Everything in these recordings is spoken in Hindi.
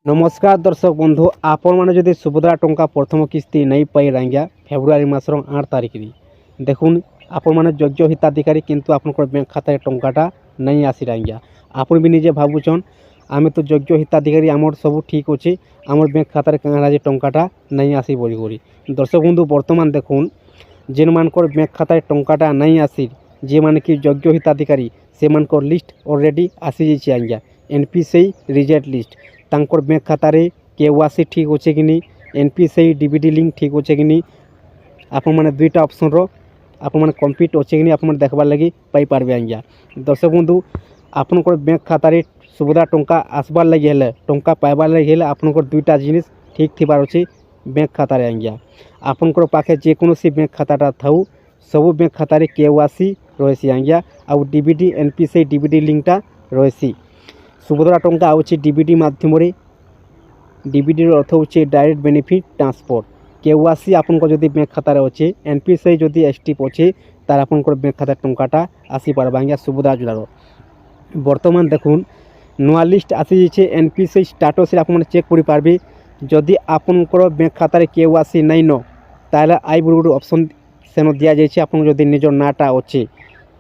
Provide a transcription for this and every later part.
नमस्कार दर्शक बंधु आपण मैंने जदि सुभद्रा टंका प्रथम किस्ती नहीं पाई आज्ञा फेब्रुआरी मासर 8 तारिख देखुन आपण मैंने योग्य हिताधिकारी किंतु आपंकर बैंक खाता टंकाटा नहीं आसी आज्ञा आपण भी निजे भावुन आम तो योग्य हिताधिकारी आम सब ठीक अच्छे आम बैंक खातार कहीं टंकाटा नहीं आसी बोली दर्शक बंधु बर्तमान देखुन जेन मानकर बैंक खातार टंकाटा नहीं आसी जे माने कि योग्य हिताधिकारी से मानकर लिस्ट ऑलरेडी आसी जाइए आज्ञा एनपीसीआई रिजेक्ट लिस्ट तांकर बैंक खातार केवासी ठीक अच्छे कि नहीं एनपीसीआई डीबीडी लिंक ठीक अच्छे कि नहीं आपण मैंने दुईटा ऑप्शन रो आपण मैंने कम्प्लीट अच्छे कि नहीं आपण देखबार लगी पाई पारबे आज्ञा दर्शक बंधु आपनकर बैंक खातार सुविधा टंका आसबार लगी हेले टंका पाइबार लगी हेले आपनकर दुईटा जिनिस ठीक थिबार अच्छे बैंक खातार आज्ञा आपनकर पाखे जेकोसी बैंक खाताटा थाउ सब बैंक खातार केवासी रही आज्ञा आउ डीबीडी एनपीसीआई डीबीडी लिंकटा रही सुभद्रा टंका आउची डीबीडी माध्यम डीबीडी अर्थ होचे डायरेक्ट बेनिफिट ट्रांसफर केवासी आपनको जदि बैंक खातार अच्छे एनपीसीआई जदि एसटीप अच्छे तार आपनकर बैंक खातार टंकाटा आसी पारबा आज्ञा सुभद्रा जोड़ार बर्तमान देखुन नुआ लिस्ट आसी जाइए एनपीसीआई स्टाटस आपने चेक कर पारबे जदि आपनकर बैंक खातार केवासी नहीं न ताले आई गोटे ऑप्शन सेन दिया जाइए आपन जदि निजर नाटा अच्छे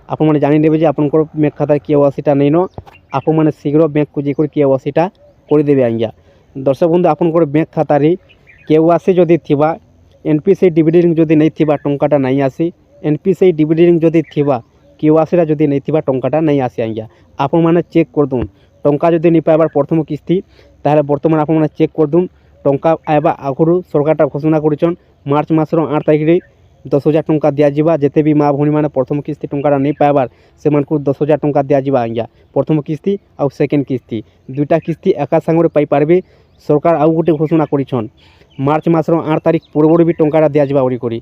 आपण मैंने जानी नेबे आपनकर बैंक खातार केवासीटा नहीं न आपण मैंने शीघ्र बैंक को जाकर केवासीटा करदेवे आज्ञा दर्शक बंधु आपनकर बैंक खातार केवासी जदि थिबा एनपीसीआई डीबीडी लिंक जदि नहीं थिबा टंकाटा नहीं आसी एनपीसीआई डीबीडी लिंक जदि थिबा केवासीटा जदि नहीं थिबा टंकाटा नहीं आसी आज्ञा आपण मैंने चेक कर दून टंका जदि नहीं पाइबार प्रथम किस्ती ताहले बर्तमान आपण मैंने चेक कर दून टंका आइबा आगुरु सरकारटा घोषणा करिछन मार्च मासर 8 तारिख 10,000 टंका दिज्वा जिते भी माँ भौणी मैंने प्रथम किस्ती टंका नहीं पाइबार से 10,000 टंका दिज्वा आज्ञा प्रथम किस्ती आउ सेकेंड किस्ती दुईटा किस्ती एका सांगे पाई पारबे सरकार आउ गोटे घोषणा करिछन मार्च मासर 8 तारिख पूर्व भी टंकाटा दिज्वा बोली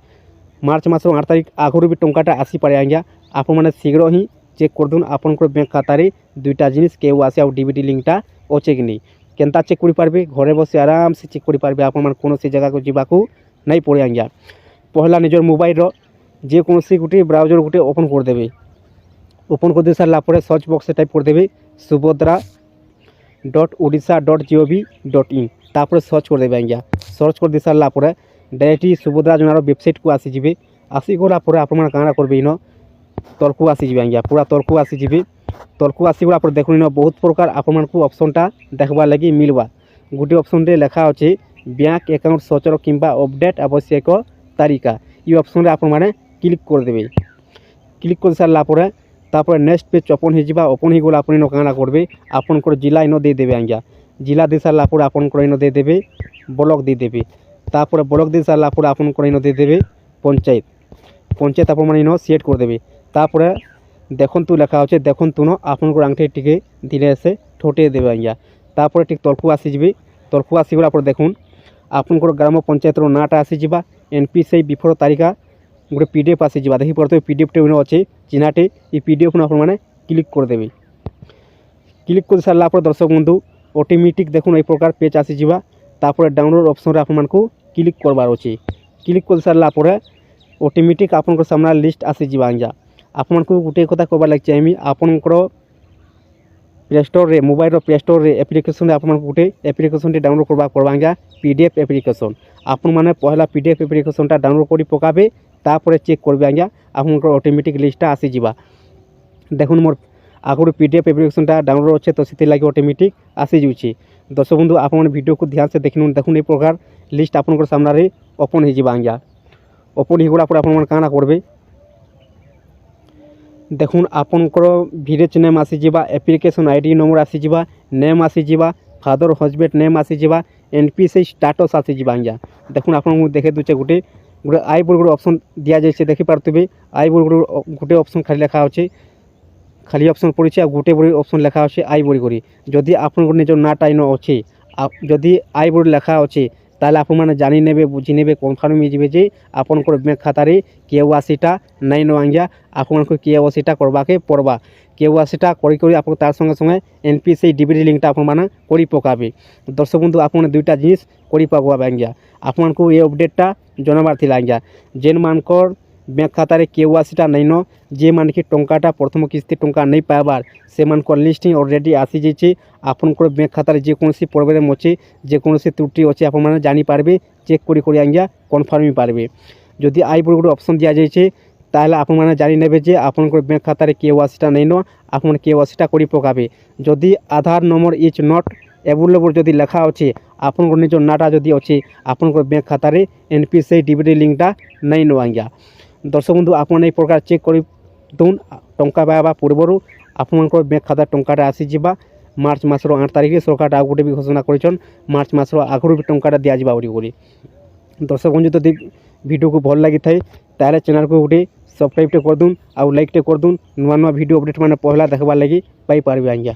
मार्च मासर 8 तारिख आगुरु भी टंकाटा आसी पारे आज्ञा आपण मैंने शीघ्र ही चेक कर दून आपनकर बैंक खातार दुईटा जिनिस केवासी आउ डीबीडी लिंकटा अच्छे कि नहीं केनता चेक कर पारबे घरे बसे आराम से चेक कर पारबे आपण मैंने कौन जगह को जीवाकू नहीं पड़े आज्ञा पहला निजर मोबाइल जेकोसी गोटे ब्राउजर गोटे ओपन कर देबे ओपन कर दे सारापर सर्च बक्स टाइप कर देबे subhadra.odisha.gov.in तापर सर्च कर देबे आज्ञा सर्च कर दे सारापर डायरेक्टली सुभद्रा जोनार वेबसाइट को आसीजे आसीगलापर आपण काଣା करबे इन तलकू आसीजे आज्ञा पूरा तलकू आसीजे तलकू आसीगला देखुन इन बहुत प्रकार आपण ऑप्शनटा देखबार लगी मिलवा गोटे ऑप्शन रे लिखा अच्छे बैंक अकाउंट सचर किंबा अपडेट आवश्यक तारिका ये ऑप्शन रे आपण माने क्लिक कर देबे क्लिक कर सारापर तापर नेक्स्ट पेज ओपन हो गला आपण इन काଣା करबे आपनकर जिला इन दे देबे आज्ञा जिला दे सारापर आपनकर इन दे देबे ब्लॉक दे देबे तापर ब्लॉक दे सारापर आपनकर इन दे देबे पंचायत पंचायत आपण माने इन सेट कर देबे तापर देखुन तू लेखा अच्छे देखुन तू न आपनकर आंगठी टिके धीरे से ठोटे देबे आज्ञा तापर टिक तलकू आसीजे तलकू आसीगला पर देखुन आपनकर ग्राम पंचायत नाटा आसीजा एनपीसीआई बिफोर तारिका गोटे पीडीएफ आसीजा देखी पड़ते पीडीएफ इन अच्छे चिन्हाटे ये पीडीएफ मैंने क्लिक कर देबे क्लिक कर सारापर दर्शक बंधु ऑटोमेटिक देखुन ये प्रकार पेज आसीजा तापर डाउनलोड ऑप्शन आप क्लिक करवार अच्छे क्लिक कर सारापर ऑटोमेटिक आपनकर सामने लिस्ट आसीजा आज्ञा आपण को गोटे कथा कहबार लगे चाहिए आपनकर प्ले स्टोर रे मोबाइल प्ले स्टोर रे एप्लिकेशन आप गोटे एप्लिकेशन डाउनलोड करवा आज्ञा पीडीएफ एप्लिकेशन आपण मैंने पहला पीडीएफ एप्लिकेशनटा डाउनलोड कर पकाबे तापर चेक करबे आज्ञा आपनकर ऑटोमेटिक लिस्टटा आसीजा देखुन मोर आगुरी पीडीएफ एप्लिकेशनटा डाउनलोड अच्छे तो से लगे ऑटोमेटिक आसी जाऊँगी दर्शक बंधु आप वीडियो को ध्यान से देखने देखुन ये प्रकार लिस्ट आपनकर सामने ओपन हो आज्ञा ओपन हो गला आप काଣା करबे देखुन आपनकर विलेज नेम आसीजा एप्लिकेशन आईडी नंबर आसीजा नेम आसीजा फादर हजबैंड नेम आसीजा एनपीसीआई स्टाटस आसीजा आज्ञा देखुन आप देखे दूचे गोटे गोटे आई बोर्ड गोटे ऑप्शन दि जाए देखी पारे आई बोर्ड गोटे ऑप्शन खाली लिखा अच्छे खाली ऑप्शन पड़ी गोटे बोर्ड ऑप्शन लिखा अच्छे आई बोर्ड करी जदि आप निजर नाटा इन अच्छे जदि आई बोर्ड लिखा अच्छे ताले आप मैंने जानी नेबे बुझी नेबे कनफर्म हो जे आपनकर बैंक खातार केवासीटा नहीं न आज्ञा आपको केवासीटा करवाके पड़वा केवासीटा करी आप तार संगे संगे एनपीसीआई डीबीडी लिंकटा आप मैंने करी पकाबे दर्शक बंधु आप दुईटा जिनिस करी पकाबे आज्ञा आपको ये अपडेटटा जनाबार थिला आज्ञा जेन मानकर ব্যাঙ্ক খাতারে KYCটা নাইন যে মানে টঙ্কাটা প্রথম কিস্তি টঙ্কা নাই পাইবার সেমানকর লিস্টিং অলরেডি আসি যাইছে। আপনার ব্যাঙ্ক খাতার যেকোনসি প্রবলেম অছে যেকোনসি ত্রুটি অছে আপনার জানিপারবে চেক করে আজ্ঞা কনফার্ম পারবে। যদি আই বলে গোটে অপসন দিয়া যাইছে তাহলে আপনার জানি নেবে যে আপনার ব্যাঙ্ক খাতার KYCটা নাইন আপনার KYCটা করে পকাবে। যদি আধার নম্বর ইজ নট এভেলেবল যদি লেখা অছে আপনার নিজ নাটা যদি অছে আপনার ব্যাঙ্ক খাতার NPCI ডিবিটি লিঙ্কটা নাইন আজ্ঞা। দর্শক বন্ধু আপনার এই প্রকার চেক করে দেন টঙ্কা পাইবা পূর্বর আপনার ব্যাঙ্ক খাতার টঙ্কাটা আসিযা। মার্চ মাসর 8 তারিখে সরকার আর গোটে भी ঘোষণা করেছেন মার্চ মাসর আগুর भी টঙ্কাটা দিয়া যা বলি। দর্শক বন্ধু যদি ভিডিও ভাল লাগি থাকে তাহলে চ্যানেলকে গোটে সবসক্রাইবटे कर दून आउ लाइकटे कर दून नुआ नुआ वीडियो अपडेट मैंने पहला देखबार लगी पाई पारबे आज्ञा।